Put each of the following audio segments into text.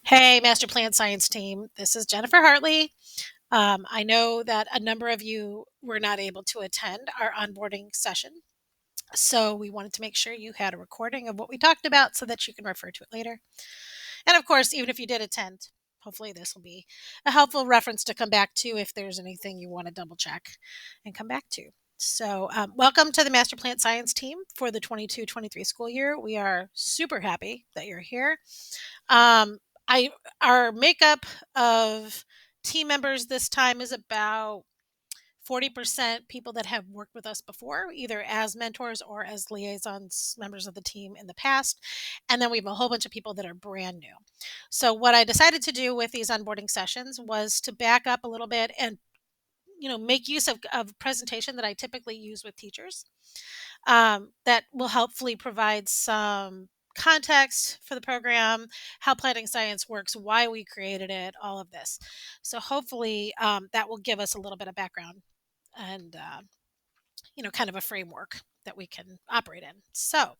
Hey, Master Plant Science team. This is Jennifer Hartley. I know that a number of you were not able to attend our onboarding session. So we wanted to make sure you had a recording of what we talked about so that you can refer to it later. And of course, even if you did attend, hopefully this will be a helpful reference to come back to if there's anything you want to double check and come back to. So, welcome to the Master Plant Science team for the 22-23 school year. We are super happy that you're here. Um, I Our makeup of team members this time is about 40% people that have worked with us before, either as mentors or as liaisons, members of the team in the past. And then we have a whole bunch of people that are brand new. So what I decided to do with these onboarding sessions was to back up a little bit and make use of presentation that I typically use with teachers that will helpfully provide some context for the program, how planting science works, why we created it, all of this. So hopefully that will give us a little bit of background and kind of a framework that we can operate in. So,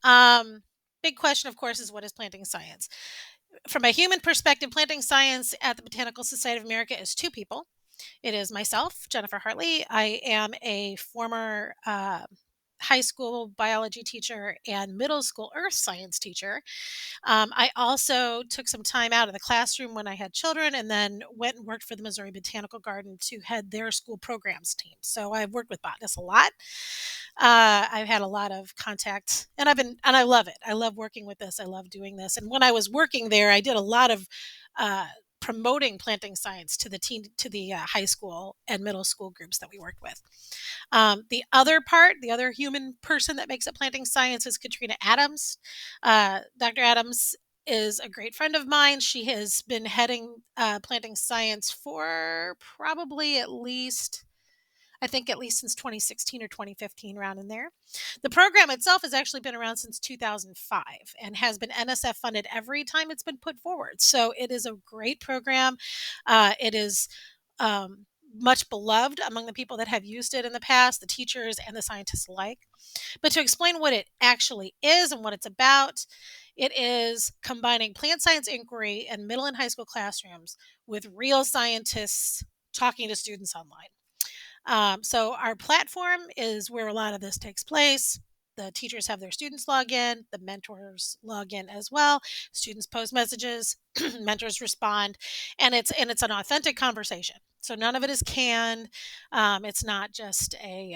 um, big question, of course, is what is planting science? From a human perspective, planting science at the Botanical Society of America is two people. It is myself, Jennifer Hartley. I am a former high school biology teacher and middle school earth science teacher. I also took some time out of the classroom when I had children and then went and worked for the Missouri Botanical Garden to head their school programs team. So I've worked with botanists a lot. I've had a lot of contact and I love it. I love working with this. I love doing this. And when I was working there, I did a lot of uh, promoting planting science to the high school and middle school groups that we worked with. The other human person that makes up planting science is Katrina Adams. Dr. Adams is a great friend of mine. She has been heading planting science for probably I think at least since 2016 or 2015, around in there. The program itself has actually been around since 2005 and has been NSF funded every time it's been put forward. So it is a great program. It is um, much beloved among the people that have used it in the past, the teachers and the scientists alike. But to explain what it actually is and what it's about, it is combining plant science inquiry in middle and high school classrooms with real scientists talking to students online. So our platform is where a lot of this takes place. The teachers have their students log in, the mentors log in as well. Students post messages, mentors respond, and it's an authentic conversation. So none of it is canned. It's not just a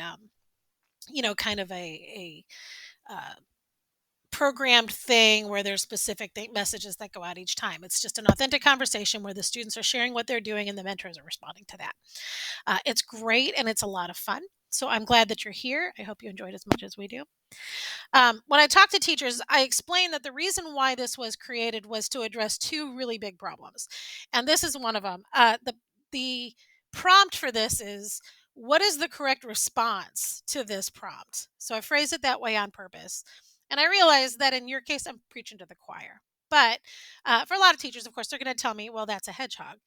kind of a uh, programmed thing where there's specific messages that go out each time. It's just an authentic conversation where the students are sharing what they're doing and the mentors are responding to that. It's great and it's a lot of fun. So I'm glad that you're here. I hope you enjoyed as much as we do. When I talk to teachers, I explain that the reason why this was created was to address two really big problems, and this is one of them. The prompt for this is, what is the correct response to this prompt? So I phrase it that way on purpose, and I realize that in your case, I'm preaching to the choir. But for a lot of teachers, of course, they're going to tell me, well, that's a hedgehog.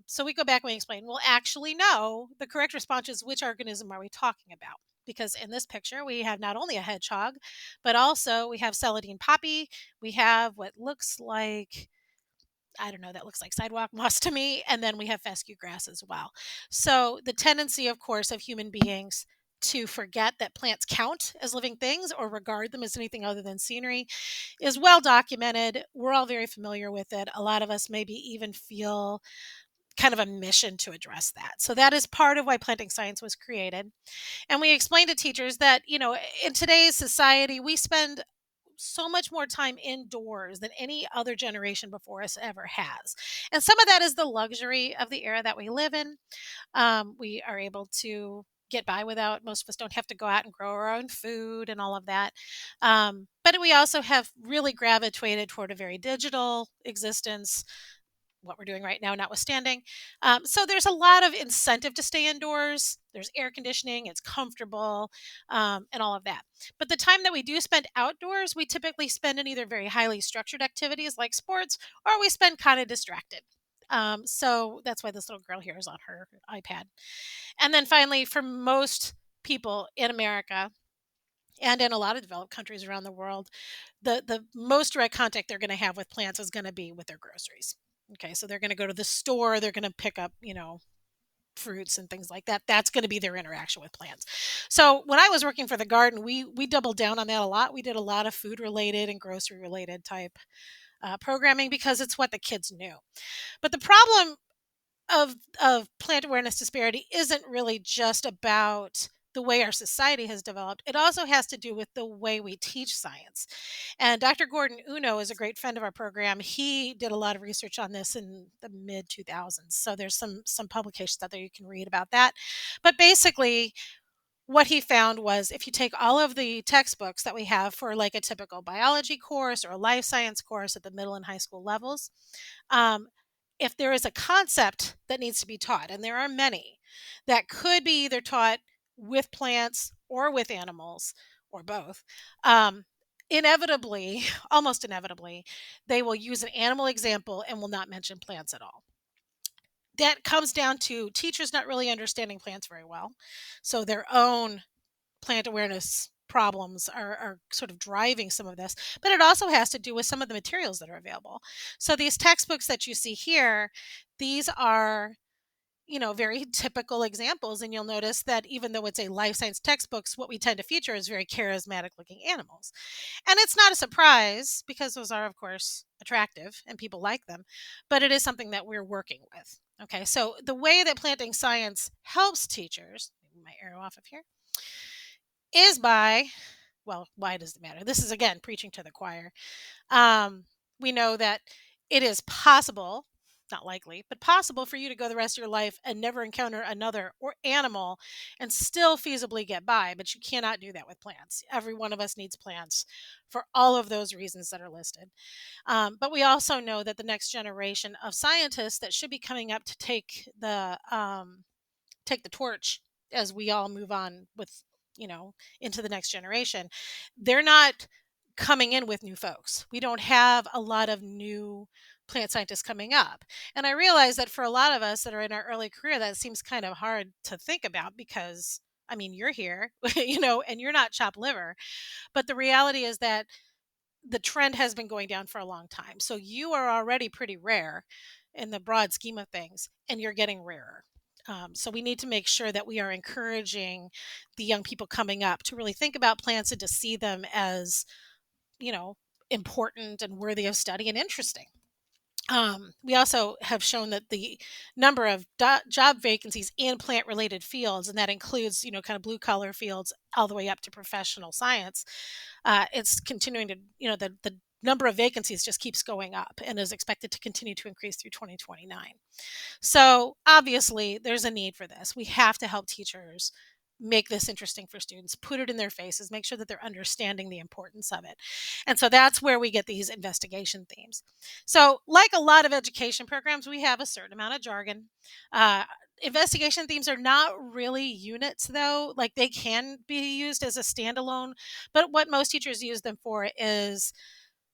So we go back and we explain, well, actually, no, the correct response is, which organism are we talking about? Because in this picture, we have not only a hedgehog, but also we have celandine poppy. We have what looks like, I don't know, that looks like sidewalk moss to me. And then we have fescue grass as well. So the tendency, of course, of human beings to forget that plants count as living things or regard them as anything other than scenery is well documented. We're all very familiar with it. A lot of us maybe even feel kind of a mission to address that. So that is part of why planting science was created. And we explain to teachers that, in today's society, we spend so much more time indoors than any other generation before us ever has. And some of that is the luxury of the era that we live in. We are able to get by without, most of us don't have to go out and grow our own food and all of that. But we also have really gravitated toward a very digital existence, what we're doing right now notwithstanding. So there's a lot of incentive to stay indoors. There's air conditioning, it's comfortable, and all of that. But the time that we do spend outdoors, we typically spend in either very highly structured activities like sports, or we spend kind of distracted. So that's why this little girl here is on her iPad. And then finally, for most people in America, And in a lot of developed countries around the world, the most direct contact they're going to have with plants is going to be with their groceries. Okay, so they're going to go to the store, they're going to pick up, fruits and things like that. That's going to be their interaction with plants. So when I was working for the garden, we doubled down on that a lot. We did a lot of food related and grocery related type programming because it's what the kids knew. But the problem of plant awareness disparity isn't really just about the way our society has developed. It also has to do with the way we teach science. And Dr. Gordon Uno is a great friend of our program. He did a lot of research on this in the mid 2000s. So there's some publications out there you can read about that. But basically, what he found was if you take all of the textbooks that we have for like a typical biology course or a life science course at the middle and high school levels, um, if there is a concept that needs to be taught, and there are many that could be either taught with plants or with animals or both, inevitably, almost inevitably, they will use an animal example and will not mention plants at all. That comes down to teachers not really understanding plants very well. So their own plant awareness problems are sort of driving some of this, but it also has to do with some of the materials that are available. So these textbooks that you see here, these are very typical examples, and you'll notice that even though it's a life science textbooks, what we tend to feature is very charismatic looking animals. And it's not a surprise because those are of course attractive and people like them, but it is something that we're working with. Okay, so the way that planting science helps teachers, maybe my arrow off of here, is by, well, why does it matter? This is again preaching to the choir. Um, we know that it is possible, not likely, but possible for you to go the rest of your life and never encounter another or animal and still feasibly get by, but you cannot do that with plants. Every one of us needs plants for all of those reasons that are listed. But we also know that the next generation of scientists that should be coming up to take the torch as we all move on with into the next generation, they're not coming in with new folks. We don't have a lot of new plant scientists coming up, and I realize that for a lot of us that are in our early career, that seems kind of hard to think about because I mean you're here and you're not chopped liver, but the reality is that the trend has been going down for a long time. So you are already pretty rare in the broad scheme of things, and you're getting rarer. So we need to make sure that we are encouraging the young people coming up to really think about plants and to see them as, you know, important and worthy of study and interesting. We also have shown that the number of job vacancies in plant related fields, and that includes, kind of blue collar fields all the way up to professional science, it's continuing to, the number of vacancies just keeps going up and is expected to continue to increase through 2029. So obviously, there's a need for this. We have to help teachers make this interesting for students, put it in their faces, make sure that they're understanding the importance of it. And so that's where we get these investigation themes. So, like a lot of education programs, we have a certain amount of jargon. Investigation themes are not really units, though. Like they can be used as a standalone, but what most teachers use them for is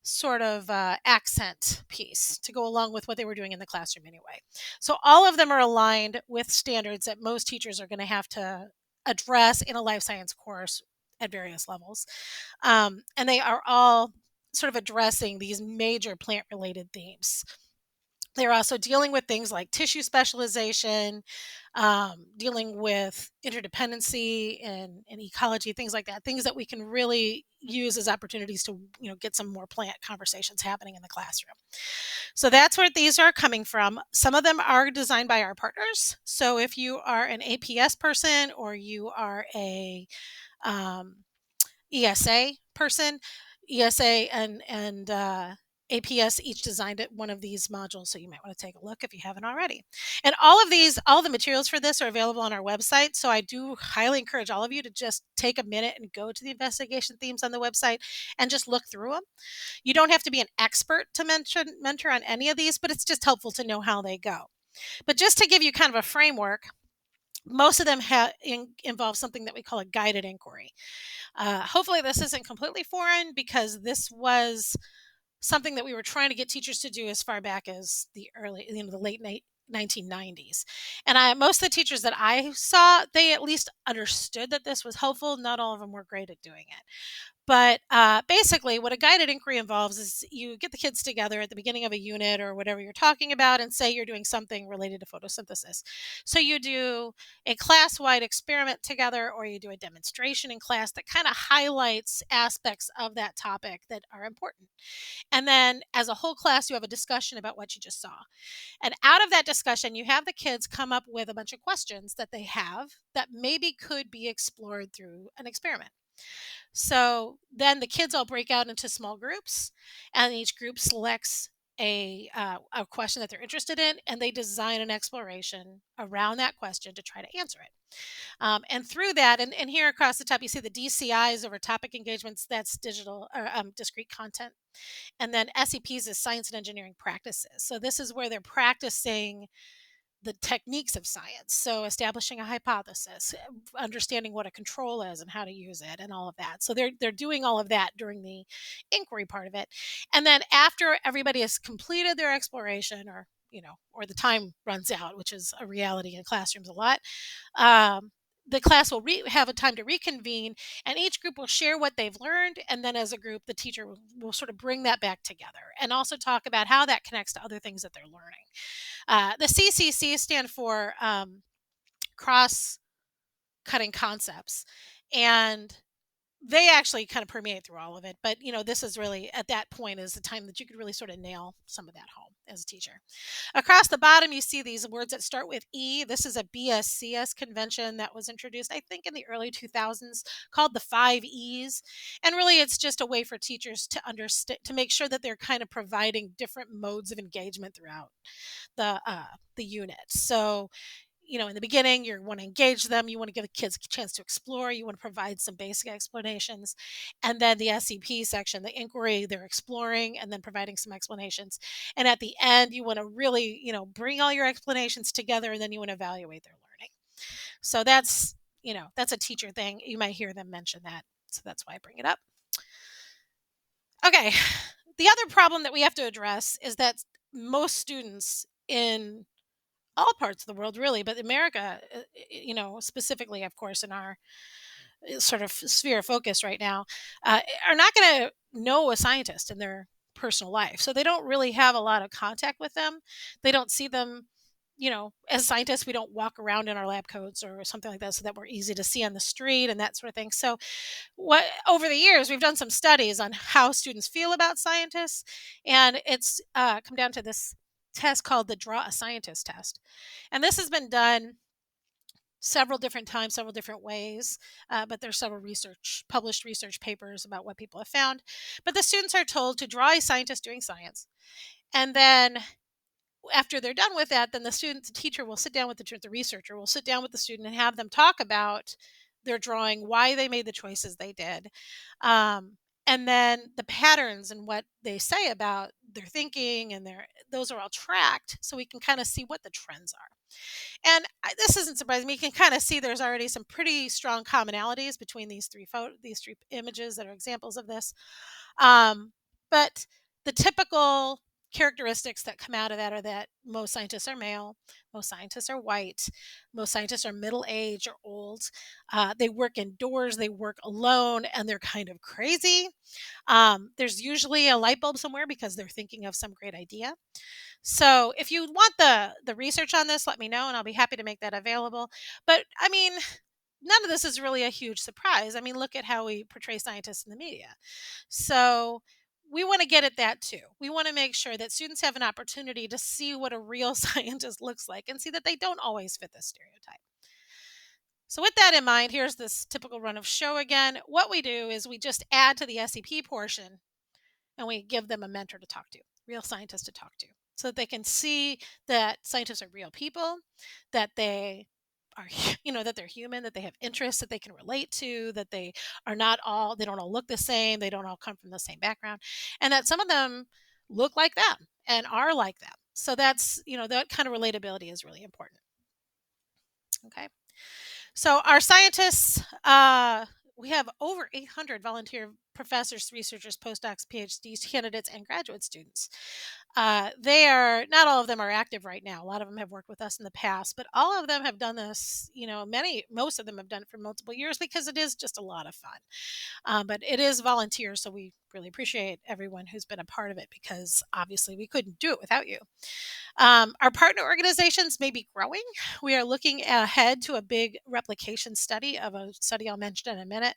sort of accent piece to go along with what they were doing in the classroom anyway. So all of them are aligned with standards that most teachers are going to have to address in a life science course at various levels. And they are all sort of addressing these major plant related themes. They're also dealing with things like tissue specialization, dealing with interdependency and ecology, things like that, things that we can really use as opportunities to get some more plant conversations happening in the classroom. So that's where these are coming from. Some of them are designed by our partners. So if you are an APS person or you are a um, ESA person, ESA and APS each designed it one of these modules, so you might want to take a look if you haven't already. And all the materials for this are available on our website, so I do highly encourage all of you to just take a minute and go to the investigation themes on the website and just look through them. You don't have to be an expert to mentor on any of these, but it's just helpful to know how they go. But just to give you kind of a framework, most of them involve something that we call a guided inquiry. Hopefully this isn't completely foreign because this was something that we were trying to get teachers to do as far back as the late 1990s. And most of the teachers that I saw, they at least understood that this was helpful. Not all of them were great at doing it. But basically, what a guided inquiry involves is you get the kids together at the beginning of a unit or whatever you're talking about and say you're doing something related to photosynthesis. So you do a class wide experiment together, or you do a demonstration in class that kind of highlights aspects of that topic that are important. And then, as a whole class, you have a discussion about what you just saw. And out of that discussion, you have the kids come up with a bunch of questions that they have that maybe could be explored through an experiment. So then the kids all break out into small groups, and each group selects a question that they're interested in, and they design an exploration around that question to try to answer it. And through that, and here across the top, you see the DCIs over topic engagements. That's digital or discrete content, and then SEPs is science and engineering practices. So this is where they're practicing the techniques of science. So establishing a hypothesis, understanding what a control is and how to use it and all of that. So they're doing all of that during the inquiry part of it. And then after everybody has completed their exploration, or or the time runs out, which is a reality in classrooms a lot, the class will have a time to reconvene, and each group will share what they've learned, and then as a group the teacher will sort of bring that back together and also talk about how that connects to other things that they're learning. The CCC stand for cross cutting concepts, and they actually kind of permeate through all of it. But this is really, at that point, is the time that you could really sort of nail some of that home as a teacher. Across the bottom, you see these words that start with E. This is a BSCS convention that was introduced, I think, in the early 2000s, called the 5 E's. And really, it's just a way for teachers to understand, to make sure that they're kind of providing different modes of engagement throughout the unit. So in the beginning, you want to engage them, you want to give the kids a chance to explore, you want to provide some basic explanations. And then the SEP section, the inquiry, they're exploring and then providing some explanations. And at the end, you want to really, bring all your explanations together, and then you want to evaluate their learning. So that's a teacher thing. You might hear them mention that. So that's why I bring it up. Okay. The other problem that we have to address is that most students in all parts of the world, really, but America, specifically, of course, in our sort of sphere of focus right now, are not going to know a scientist in their personal life. So they don't really have a lot of contact with them. They don't see them, as scientists. We don't walk around in our lab coats or something like that, so that we're easy to see on the street and that sort of thing. So what over the years, we've done some studies on how students feel about scientists, and it's come down to this test called the Draw a Scientist test. And this has been done several different times, several different ways, but there's several published research papers about what people have found. But the students are told to draw a scientist doing science, and then after they're done with that, then the teacher will sit down with the researcher will sit down with the student and have them talk about their drawing, why they made the choices they did, and then the patterns and what they say about their thinking and those are all tracked, so we can kind of see what the trends are. And this isn't surprising me. You can kind of see there's already some pretty strong commonalities between these three images that are examples of this. But the typical characteristics that come out of that are that most scientists are male, most scientists are white, most scientists are middle age or old. They work indoors, they work alone, and they're kind of crazy. There's usually a light bulb somewhere because they're thinking of some great idea. So if you want the research on this, let me know and I'll be happy to make that available. But I mean, none of this is really a huge surprise. I mean, look at how we portray scientists in the media. So we want to get at that too. We want to make sure that students have an opportunity to see what a real scientist looks like and see that they don't always fit this stereotype. So with that in mind, here's this typical run of show again. What we do is we just add to the SEP portion and we give them a mentor to talk to, real scientists to talk to, so that they can see that scientists are real people, that they are, that they're human, that they have interests that they can relate to, that they they don't all look the same, they don't all come from the same background, and that some of them look like them and are like them. So that's, that kind of relatability is really important. Okay. So our scientists, we have over 800 volunteer professors, researchers, postdocs, PhD candidates, and graduate students. They are not all of them are active right now. A lot of them have worked with us in the past, but all of them have done this. Most of them have done it for multiple years because it is just a lot of fun. But it is volunteer, so we really appreciate everyone who's been a part of it because obviously we couldn't do it without you. Our partner organizations may be growing. We are looking ahead to a big replication study of a study I'll mention in a minute.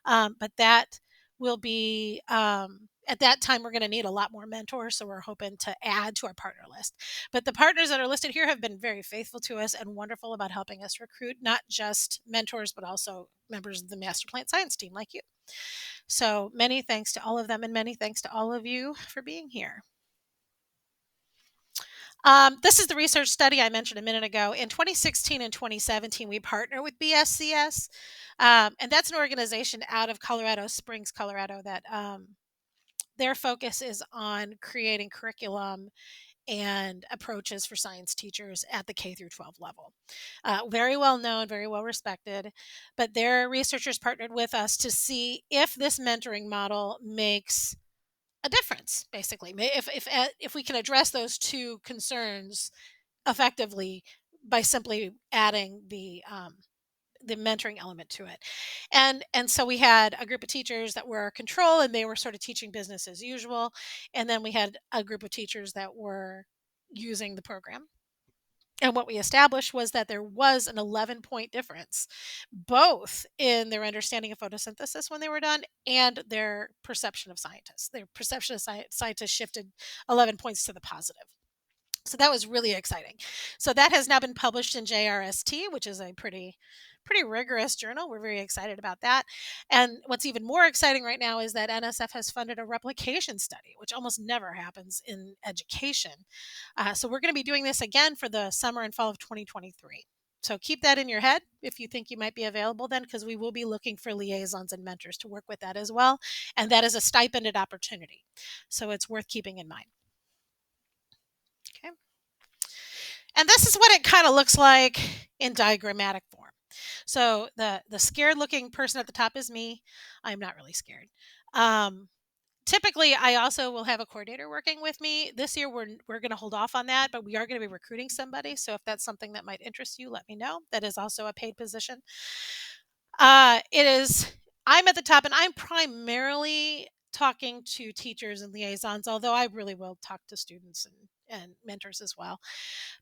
But that will be at that time we're going to need a lot more mentors, so we're hoping to add to our partner list. But the partners that are listed here have been very faithful to us and wonderful about helping us recruit not just mentors but also members of the master plant science team like you. So many thanks to all of them, and many thanks to all of you for being here. This is the research study I mentioned a minute ago. In 2016 and 2017, we partner with BSCS, and that's an organization out of Colorado Springs, Colorado, that their focus is on creating curriculum and approaches for science teachers at the K through 12 level. Very well known, very well respected, but their researchers partnered with us to see if this mentoring model makes a difference. Basically, if we can address those two concerns effectively by simply adding the mentoring element to it. And so we had a group of teachers that were control, and they were sort of teaching business as usual. And then we had a group of teachers that were using the program. And what we established was that there was an 11-point difference, both in their understanding of photosynthesis when they were done and their perception of scientists. Their perception of scientists shifted 11 points to the positive. So that was really exciting. So that has now been published in JRST, which is a pretty rigorous journal. We're very excited about that. And what's even more exciting right now is that NSF has funded a replication study, which almost never happens in education. So we're going to be doing this again for the summer and fall of 2023. So keep that in your head if you think you might be available then, because we will be looking for liaisons and mentors to work with that as well. And that is a stipended opportunity. So it's worth keeping in mind. Okay. And this is what it kind of looks like in diagrammatic form. So the scared looking person at the top is me. I'm not really scared. Typically, I also will have a coordinator working with me. This year, we're going to hold off on that, but we are going to be recruiting somebody. So if that's something that might interest you, let me know. That is also a paid position. It is. I'm at the top, and I'm primarily talking to teachers and liaisons, although I really will talk to students and mentors as well.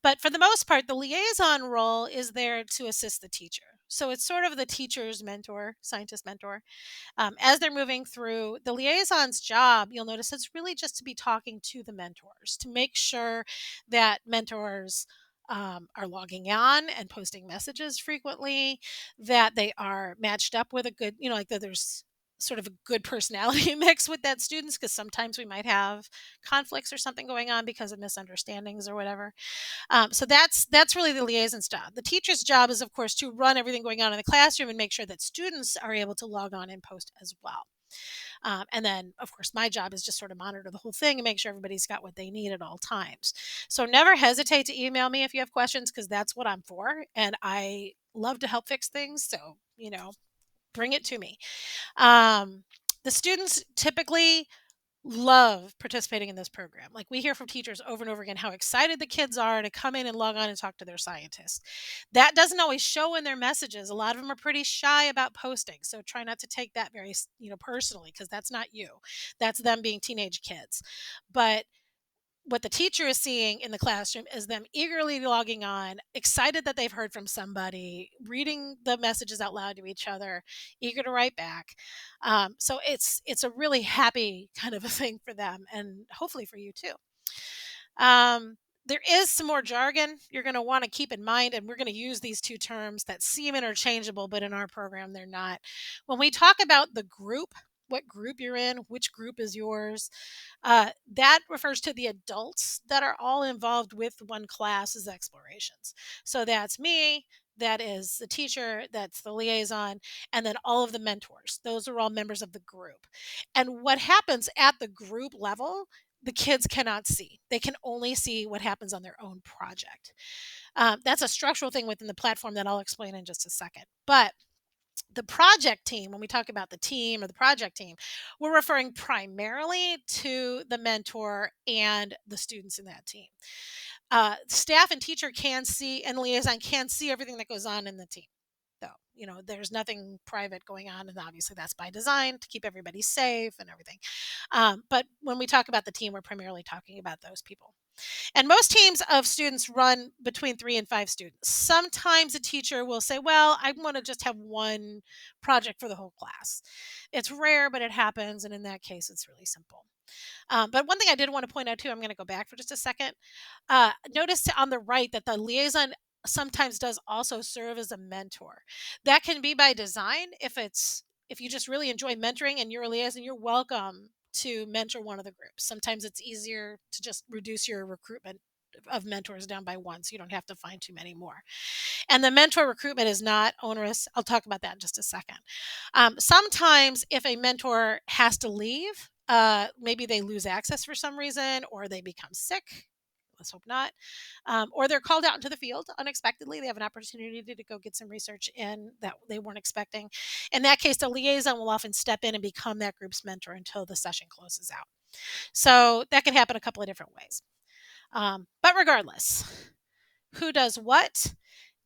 But for the most part, the liaison role is there to assist the teacher. So it's sort of the teacher's mentor, scientist mentor. As they're moving through the liaison's job, you'll notice it's really just to be talking to the mentors to make sure that mentors are logging on and posting messages frequently, that they are matched up with a good, like that there's sort of a good personality mix with that students, because sometimes we might have conflicts or something going on because of misunderstandings or whatever. So that's really the liaison's job. The teacher's job is, of course, to run everything going on in the classroom and make sure that students are able to log on and post as well. And then, of course, my job is just sort of monitor the whole thing and make sure everybody's got what they need at all times. So never hesitate to email me if you have questions, because that's what I'm for. And I love to help fix things. So, bring it to me. The students typically love participating in this program. Like, we hear from teachers over and over again how excited the kids are to come in and log on and talk to their scientists. That doesn't always show in their messages. A lot of them are pretty shy about posting. So try not to take that very, personally, because that's not you. That's them being teenage kids. But what the teacher is seeing in the classroom is them eagerly logging on, excited that they've heard from somebody, reading the messages out loud to each other, eager to write back. So it's a really happy kind of a thing for them, and hopefully for you too. There is some more jargon you're going to want to keep in mind, and we're going to use these two terms that seem interchangeable, but in our program they're not. When we talk about the group, what group you're in, which group is yours, that refers to the adults that are all involved with one class's explorations. So that's me, that is the teacher, that's the liaison, and then all of the mentors. Those are all members of the group. And what happens at the group level, the kids cannot see. They can only see what happens on their own project. That's a structural thing within the platform that I'll explain in just a second. But The project team, when we talk about the team or the project team, we're referring primarily to the mentor and the students in that team. Staff and teacher can see, and liaison can see everything that goes on in the team. Though, there's nothing private going on, and obviously that's by design to keep everybody safe and everything. But when we talk about the team, we're primarily talking about those people. And most teams of students run between 3 and 5 students. Sometimes a teacher will say, well, I want to just have one project for the whole class. It's rare, but it happens. And in that case, it's really simple. But one thing I did want to point out too, I'm going to go back for just a second. Notice on the right that the liaison sometimes does also serve as a mentor. That can be by design. If you just really enjoy mentoring and you're a liaison, you're welcome to mentor one of the groups. Sometimes it's easier to just reduce your recruitment of mentors down by one, so you don't have to find too many more. And the mentor recruitment is not onerous. I'll talk about that in just a second. Sometimes, if a mentor has to leave, maybe they lose access for some reason, or they become sick. Let's hope not. Or they're called out into the field unexpectedly. They have an opportunity to go get some research in that they weren't expecting. In that case, the liaison will often step in and become that group's mentor until the session closes out. So that can happen a couple of different ways. But regardless, who does what?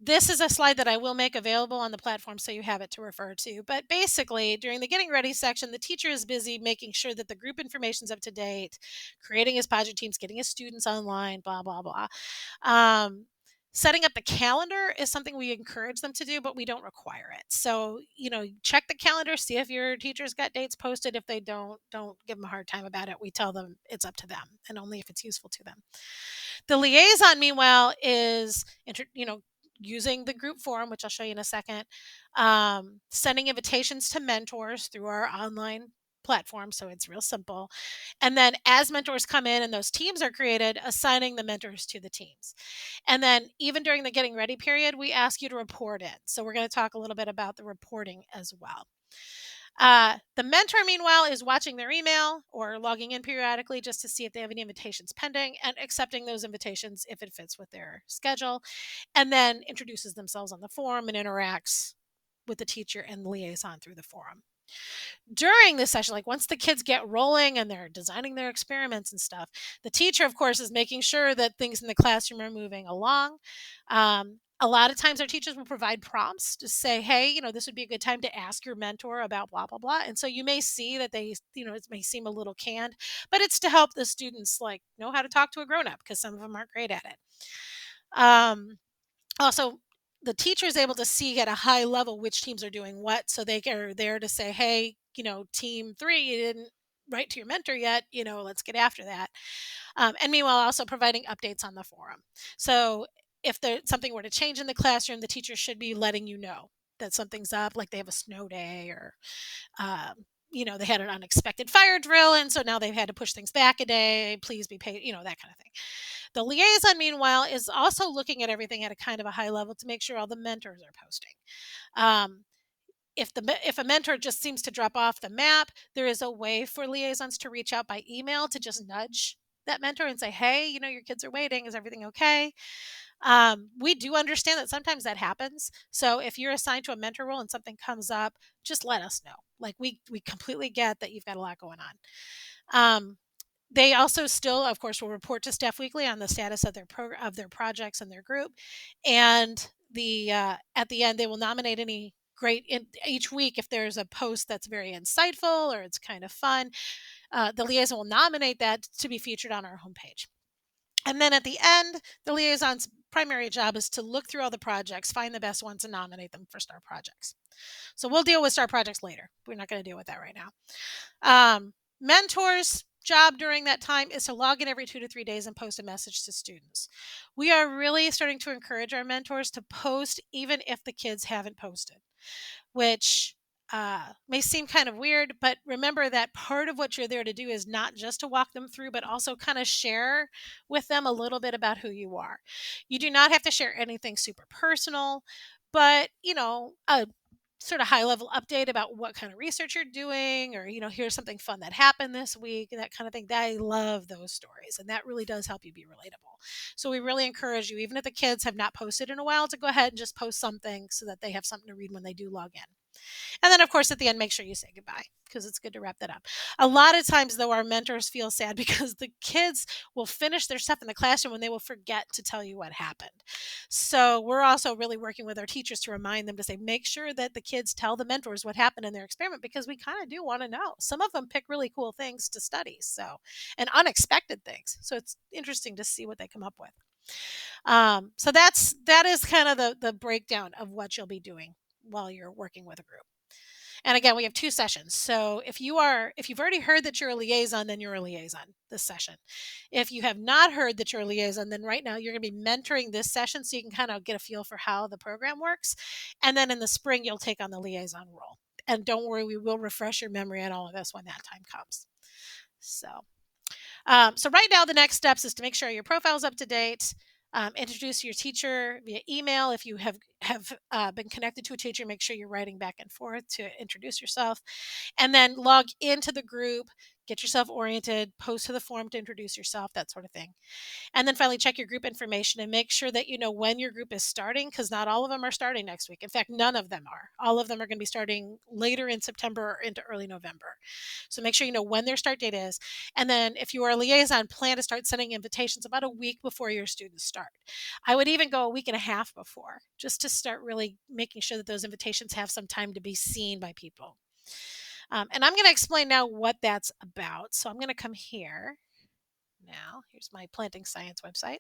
This is a slide that I will make available on the platform so you have it to refer to. But basically, during the getting ready section, the teacher is busy making sure that the group information is up to date, creating his project teams, getting his students online, blah, blah, blah. Setting up the calendar is something we encourage them to do, but we don't require it. So, check the calendar, see if your teacher's got dates posted. If they don't give them a hard time about it. We tell them it's up to them and only if it's useful to them. The liaison, meanwhile, is using the group forum, which I'll show you in a second, sending invitations to mentors through our online platform. So it's real simple. And then as mentors come in and those teams are created, assigning the mentors to the teams. And then even during the getting ready period, we ask you to report in. So we're going to talk a little bit about the reporting as well. The mentor, meanwhile, is watching their email or logging in periodically just to see if they have any invitations pending and accepting those invitations if it fits with their schedule, and then introduces themselves on the forum and interacts with the teacher and the liaison through the forum. During this session, like once the kids get rolling and they're designing their experiments and stuff, the teacher, of course, is making sure that things in the classroom are moving along. A lot of times our teachers will provide prompts to say, hey, this would be a good time to ask your mentor about blah, blah, blah. And so you may see that it may seem a little canned, but it's to help the students know how to talk to a grown up because some of them aren't great at it. Also, the teacher is able to see at a high level which teams are doing what, so they are there to say, hey, team 3, you didn't write to your mentor yet, let's get after that. And meanwhile, also providing updates on the forum. So if something were to change in the classroom, the teacher should be letting you know that something's up, like they have a snow day or they had an unexpected fire drill, and so now they've had to push things back a day. Please be paid, that kind of thing. The liaison, meanwhile, is also looking at everything at a kind of a high level to make sure all the mentors are posting. If a mentor just seems to drop off the map, there is a way for liaisons to reach out by email to just nudge that mentor and say, hey, your kids are waiting. Is everything okay? We do understand that sometimes that happens. So if you're assigned to a mentor role and something comes up, just let us know. We completely get that you've got a lot going on. They also still, of course, will report to staff weekly on the status of their projects and their group. And at the end, they will nominate any each week if there's a post that's very insightful or it's kind of fun. The liaison will nominate that to be featured on our homepage. And then at the end, the liaison's primary job is to look through all the projects, find the best ones, and nominate them for star projects. So we'll deal with star projects later. We're not going to deal with that right now. Mentors' job during that time is to log in every 2 to 3 days and post a message to students. We are really starting to encourage our mentors to post even if the kids haven't posted, which may seem kind of weird, but remember that part of what you're there to do is not just to walk them through, but also kind of share with them a little bit about who you are. You do not have to share anything super personal, but a sort of high level update about what kind of research you're doing, or here's something fun that happened this week, that kind of thing. I love those stories, and that really does help you be relatable. So we really encourage you, even if the kids have not posted in a while, to go ahead and just post something so that they have something to read when they do log in. And then, of course, at the end, make sure you say goodbye because it's good to wrap that up. A lot of times, though, our mentors feel sad because the kids will finish their stuff in the classroom and they will forget to tell you what happened. So we're also really working with our teachers to remind them to say, make sure that the kids tell the mentors what happened in their experiment because we kind of do want to know. Some of them pick really cool things to study, so and unexpected things. So it's interesting to see what they come up with. So that is kind of the breakdown of what you'll be doing while you're working with a group. And again, we have 2 sessions. So if you've already heard that you're a liaison, then you're a liaison this session. If you have not heard that you're a liaison, then right now you're going to be mentoring this session so you can kind of get a feel for how the program works. And then in the spring, you'll take on the liaison role. And don't worry, we will refresh your memory on all of this when that time comes. So right now, the next steps is to make sure your profile is up to date. Introduce your teacher via email. If you have been connected to a teacher, make sure you're writing back and forth to introduce yourself. And then log into the group, get yourself oriented, post to the forum to introduce yourself, that sort of thing. And then finally, check your group information and make sure that you know when your group is starting, because not all of them are starting next week. In fact, none of them are. All of them are going to be starting later in September or into early November. So make sure you know when their start date is. And then if you are a liaison, plan to start sending invitations about a week before your students start. I would even go a week and a half before, just to start really making sure that those invitations have some time to be seen by people. And I'm going to explain now what that's about. So I'm going to come here now. Here's my planting science website.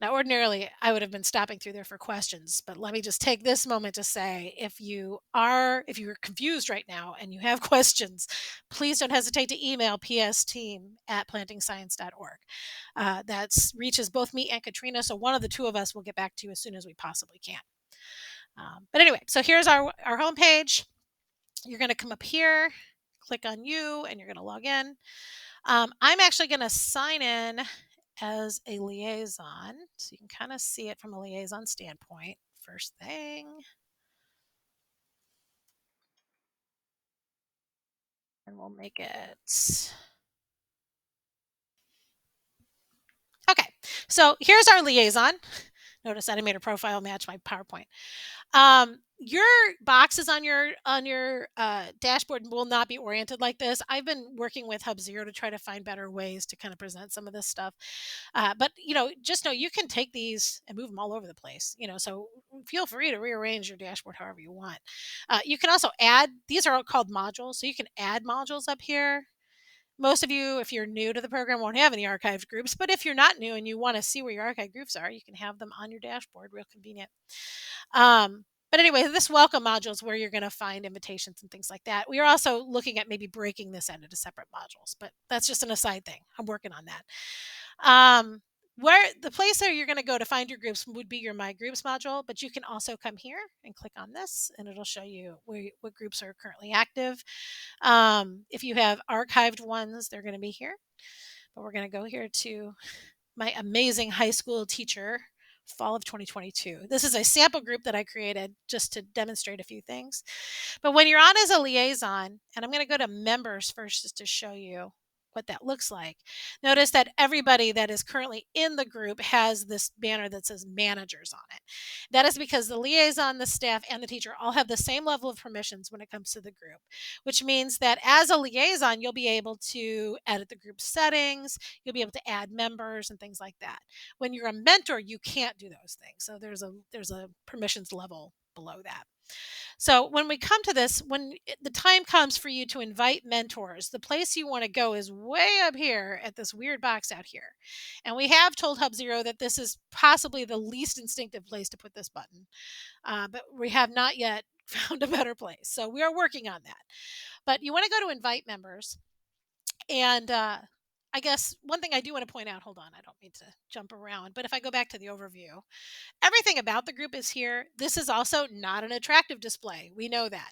Now, ordinarily, I would have been stopping through there for questions, but let me just take this moment to say if you're confused right now and you have questions, please don't hesitate to email psteam@plantingscience.org. That reaches both me and Katrina, so one of the two of us will get back to you as soon as we possibly can. But anyway, so here's our homepage. You're going to come up here, click on you, and you're going to log in. I'm actually going to sign in as a liaison, so you can kind of see it from a liaison standpoint. First thing, and we'll make it. Okay, so here's our liaison. Notice that I made a profile match my PowerPoint. Your boxes on your dashboard will not be oriented like this. I've been working with Hub Zero to try to find better ways to kind of present some of this stuff. But just know you can take these and move them all over the place. So feel free to rearrange your dashboard however you want. You can also add. These are all called modules, so you can add modules up here. Most of you, if you're new to the program, won't have any archived groups. But if you're not new and you want to see where your archived groups are, you can have them on your dashboard. Real convenient. But anyway, this welcome module is where you're going to find invitations and things like that. We are also looking at maybe breaking this into separate modules, but that's just an aside thing. I'm working on that. Where the place where you're going to go to find your groups would be your My Groups module, but you can also come here and click on this, and it'll show you what groups are currently active. If you have archived ones, they're going to be here. But we're going to go here to my amazing high school teacher, fall of 2022. This is a sample group that I created just to demonstrate a few things. But when you're on as a liaison, and I'm going to go to members first just to show you what that looks like. Notice that everybody that is currently in the group has this banner that says managers on it. That is because the liaison, the staff, and the teacher all have the same level of permissions when it comes to the group, which means that as a liaison, you'll be able to edit the group settings, you'll be able to add members and things like that. When you're a mentor, you can't do those things. So there's a permissions level below that. So when we come to this, when the time comes for you to invite mentors, the place you want to go is way up here at this weird box out here. And we have told Hub Zero that this is possibly the least instinctive place to put this button, but we have not yet found a better place. So we are working on that. But you want to go to invite members. And I guess one thing I do want to point out, hold on, I don't mean to jump around, but if I go back to the overview, everything about the group is here. This is also not an attractive display. We know that.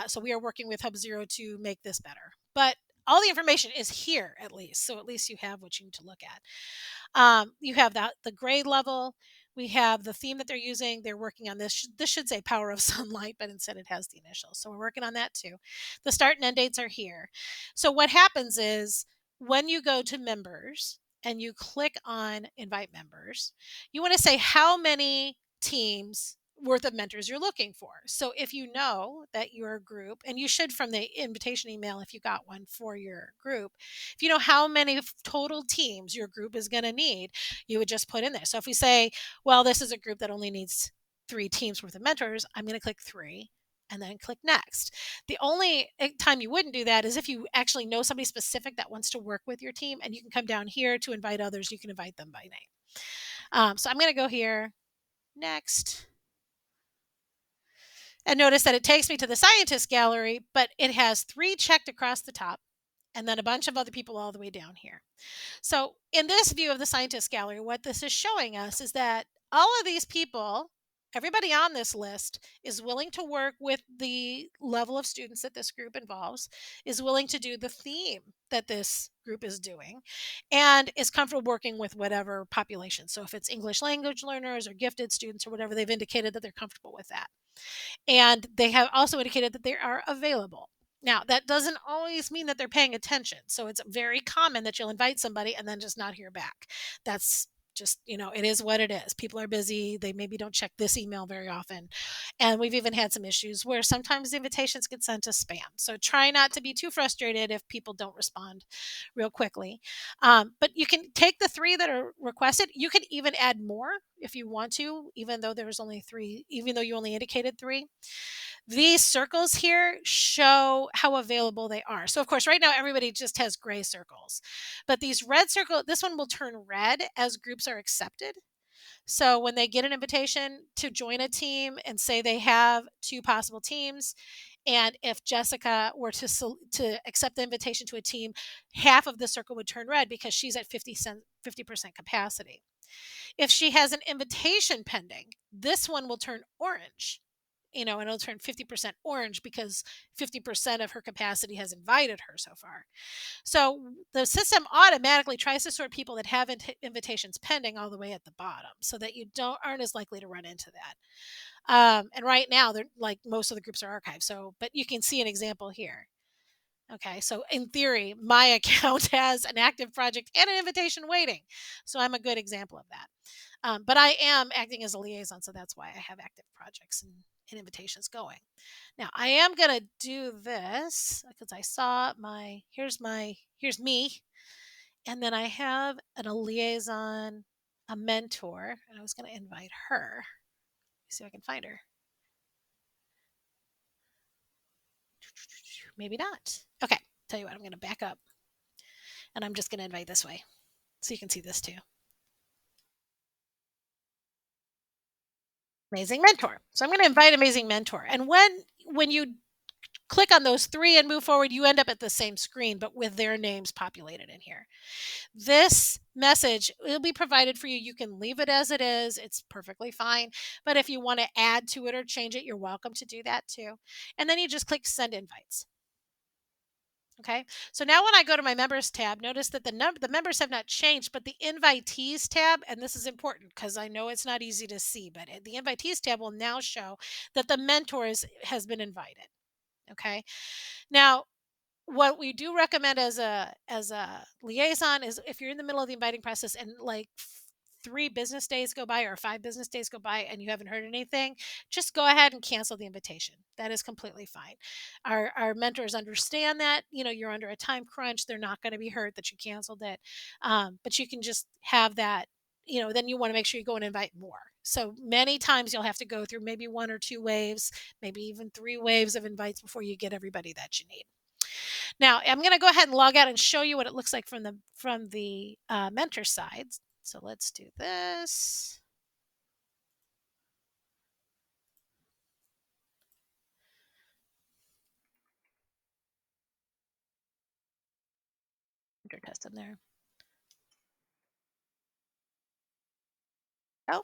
So we are working with Hub Zero to make this better. But all the information is here at least. So at least you have what you need to look at. You have the grade level. We have the theme that they're using. They're working on this. This should say Power of Sunlight, but instead it has the initials. So we're working on that too. The start and end dates are here. So what happens is when you go to members and you click on invite members, you want to say how many teams worth of mentors you're looking for. So if you know that your group, and you should from the invitation email if you got one for your group, if you know how many total teams your group is going to need, you would just put in there. So if we say, well, this is a group that only needs 3 teams worth of mentors, I'm going to click 3 and then click next. The only time you wouldn't do that is if you actually know somebody specific that wants to work with your team, and you can come down here to invite others. You can invite them by name. So I'm going to go here, next. And notice that it takes me to the scientist gallery, but it has 3 checked across the top and then a bunch of other people all the way down here. So in this view of the scientist gallery, what this is showing us is that all of these people, everybody on this list, is willing to work with the level of students that this group involves, is willing to do the theme that this group is doing, and is comfortable working with whatever population. So if it's English language learners or gifted students or whatever, they've indicated that they're comfortable with that. And they have also indicated that they are available. Now, that doesn't always mean that they're paying attention. So it's very common that you'll invite somebody and then just not hear back. That's just, it is what it is. People are busy. They maybe don't check this email very often. And we've even had some issues where sometimes the invitations get sent to spam. So try not to be too frustrated if people don't respond real quickly. But you can take the 3 that are requested. You can even add more if you want to, even though there was only 3, even though you only indicated 3. These circles here show how available they are. So of course, right now everybody just has gray circles, but these red circles, this one will turn red as groups are accepted. So when they get an invitation to join a team and say they have 2 possible teams, and if Jessica were to accept the invitation to a team, half of the circle would turn red because she's at 50% capacity. If she has an invitation pending, this one will turn orange. And it'll turn 50% orange because 50% of her capacity has invited her so far. So the system automatically tries to sort people that have invitations pending all the way at the bottom, so that you aren't as likely to run into that. And right now, they're like most of the groups are archived. So, but you can see an example here. Okay, so in theory, my account has an active project and an invitation waiting. So I'm a good example of that. But I am acting as a liaison, so that's why I have active projects and invitations going. Now I am going to do this because I saw here's me. And then I have a liaison, a mentor, and I was going to invite her. See if I can find her. Maybe not. Okay, tell you what, I'm going to back up and I'm just going to invite this way so you can see this too. Amazing mentor. So I'm going to invite amazing mentor. And when you click on those 3 and move forward, you end up at the same screen, but with their names populated in here. This message will be provided for you. You can leave it as it is. It's perfectly fine. But if you want to add to it or change it, you're welcome to do that too. And then you just click send invites. Okay, so now when I go to my members tab, notice that the members have not changed, but the invitees tab, and this is important because I know it's not easy to see, but the invitees tab will now show that the mentors has been invited. Okay, now what we do recommend as a liaison is if you're in the middle of the inviting process and like 3 business days go by or 5 business days go by and you haven't heard anything, just go ahead and cancel the invitation. That is completely fine. Our mentors understand that you're under a time crunch. They're not going to be hurt that you canceled it, but you can just have that. Then you want to make sure you go and invite more. So many times you'll have to go through maybe 1 or 2 waves, maybe even 3 waves of invites before you get everybody that you need. Now I'm going to go ahead and log out and show you what it looks like from the mentor side. So let's do this. Mentor test in there. Oh.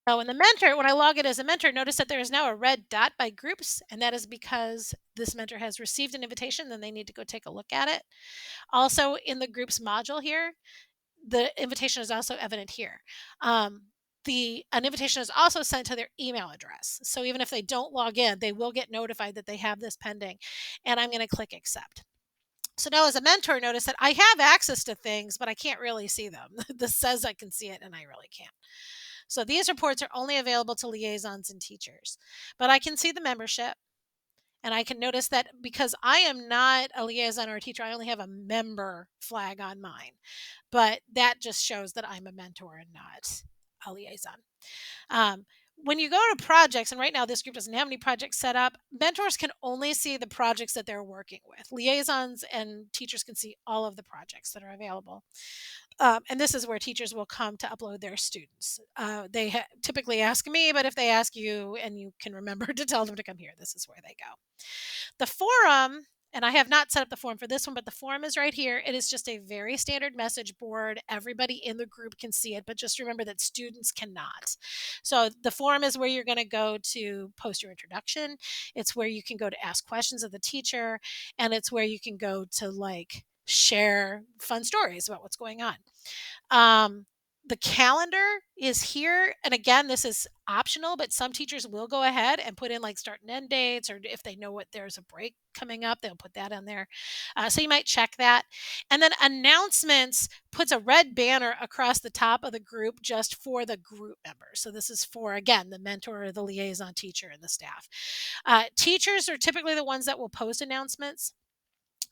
Oh, and when I log in as a mentor, notice that there is now a red dot by groups, and that is because this mentor has received an invitation, then they need to go take a look at it. Also, in the groups module here, the invitation is also evident here. An invitation is also sent to their email address. So even if they don't log in, they will get notified that they have this pending. And I'm going to click accept. So now as a mentor, notice that I have access to things, but I can't really see them. This says I can see it and I really can't. So these reports are only available to liaisons and teachers. But I can see the membership, and I can notice that because I am not a liaison or a teacher, I only have a member flag on mine. But that just shows that I'm a mentor and not a liaison. Um, when you go to projects, and right now this group doesn't have any projects set up, mentors can only see the projects that they're working with. Liaisons and teachers can see all of the projects that are available. And this is where teachers will come to upload their students. They typically ask me, but if they ask you and you can remember to tell them to come here, this is where they go. The forum, and I have not set up the forum for this one, but the forum is right here. It is just a very standard message board. Everybody in the group can see it, but just remember that students cannot. So the forum is where you're going to go to post your introduction. It's where you can go to ask questions of the teacher, and it's where you can go to like share fun stories about what's going on. Um, the calendar is here. And again, this is optional, but some teachers will go ahead and put in like start and end dates, or if they know what there's a break coming up, they'll put that on there. So you might check that. And then announcements puts a red banner across the top of the group just for the group members. So this is for, again, the mentor, the liaison teacher, and the staff. Teachers are typically the ones that will post announcements.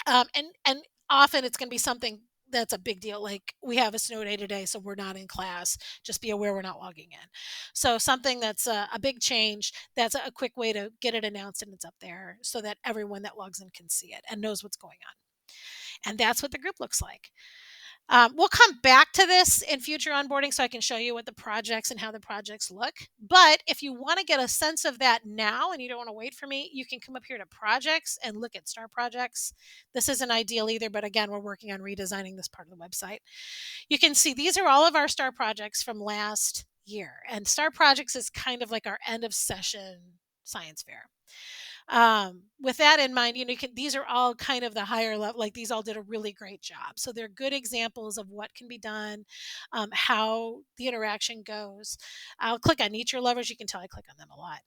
And often it's going to be something that's a big deal, like we have a snow day today, so we're not in class, just be aware we're not logging in. So something that's a big change, that's a quick way to get it announced, and it's up there so that everyone that logs in can see it and knows what's going on. And that's what the group looks like. We'll come back to this in future onboarding so I can show you what the projects and how the projects look. But if you want to get a sense of that now and you don't want to wait for me, you can come up here to projects and look at star projects. This isn't ideal either, but again, we're working on redesigning this part of the website. You can see these are all of our star projects from last year. And star projects is kind of like our end of session science fair. With that in mind, these are all kind of the higher level, like these all did a really great job. So they're good examples of what can be done, how the interaction goes. I'll click on nature lovers. You can tell I click on them a lot.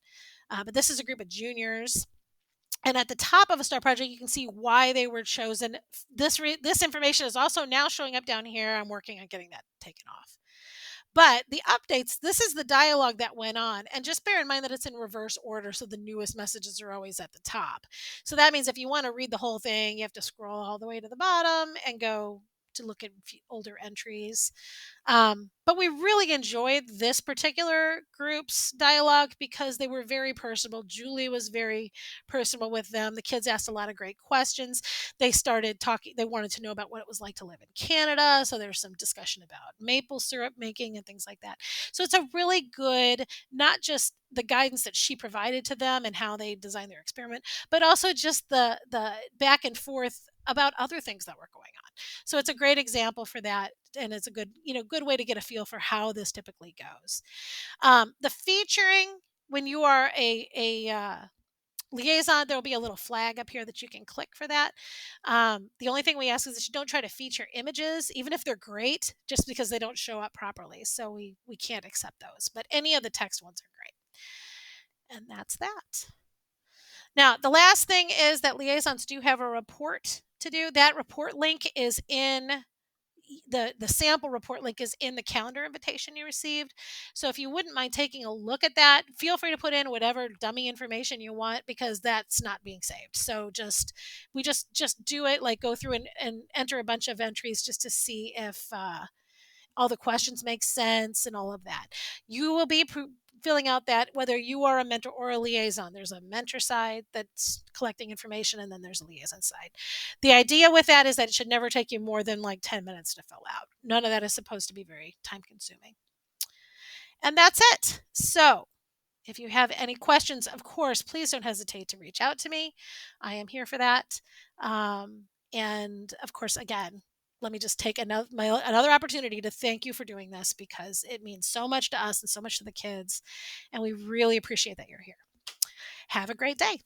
But this is a group of juniors. And at the top of a star project, you can see why they were chosen. This information is also now showing up down here. I'm working on getting that taken off. But the updates, this is the dialogue that went on. And just bear in mind that it's in reverse order. So the newest messages are always at the top. So that means if you want to read the whole thing, you have to scroll all the way to the bottom and go to look at older entries. But we really enjoyed this particular group's dialogue because they were very personable. Julie was very personable with them. The kids asked a lot of great questions. They started talking, they wanted to know about what it was like to live in Canada. So there's some discussion about maple syrup making and things like that. So it's a really good, not just the guidance that she provided to them and how they designed their experiment, but also just the back and forth about other things that were going on. So it's a great example for that, and it's a good, good way to get a feel for how this typically goes. The featuring, when you are a liaison, there will be a little flag up here that you can click for that. The only thing we ask is that you don't try to feature images, even if they're great, just because they don't show up properly. So we can't accept those, but any of the text ones are great. And that's that. Now, the last thing is that liaisons do have a report to do. That report link is in the sample report link is in the calendar invitation you received. So if you wouldn't mind taking a look at that, feel free to put in whatever dummy information you want because that's not being saved. So we just do it, like go through and enter a bunch of entries just to see if all the questions make sense and all of that. You will be filling out that whether you are a mentor or a liaison. There's a mentor side that's collecting information, and then there's a liaison side. The idea with that is that it should never take you more than like 10 minutes to fill out. None of that is supposed to be very time consuming. And that's it. So if you have any questions, of course, please don't hesitate to reach out to me. I am here for that. And of course, again, let me just take another opportunity to thank you for doing this because it means so much to us and so much to the kids. And we really appreciate that you're here. Have a great day.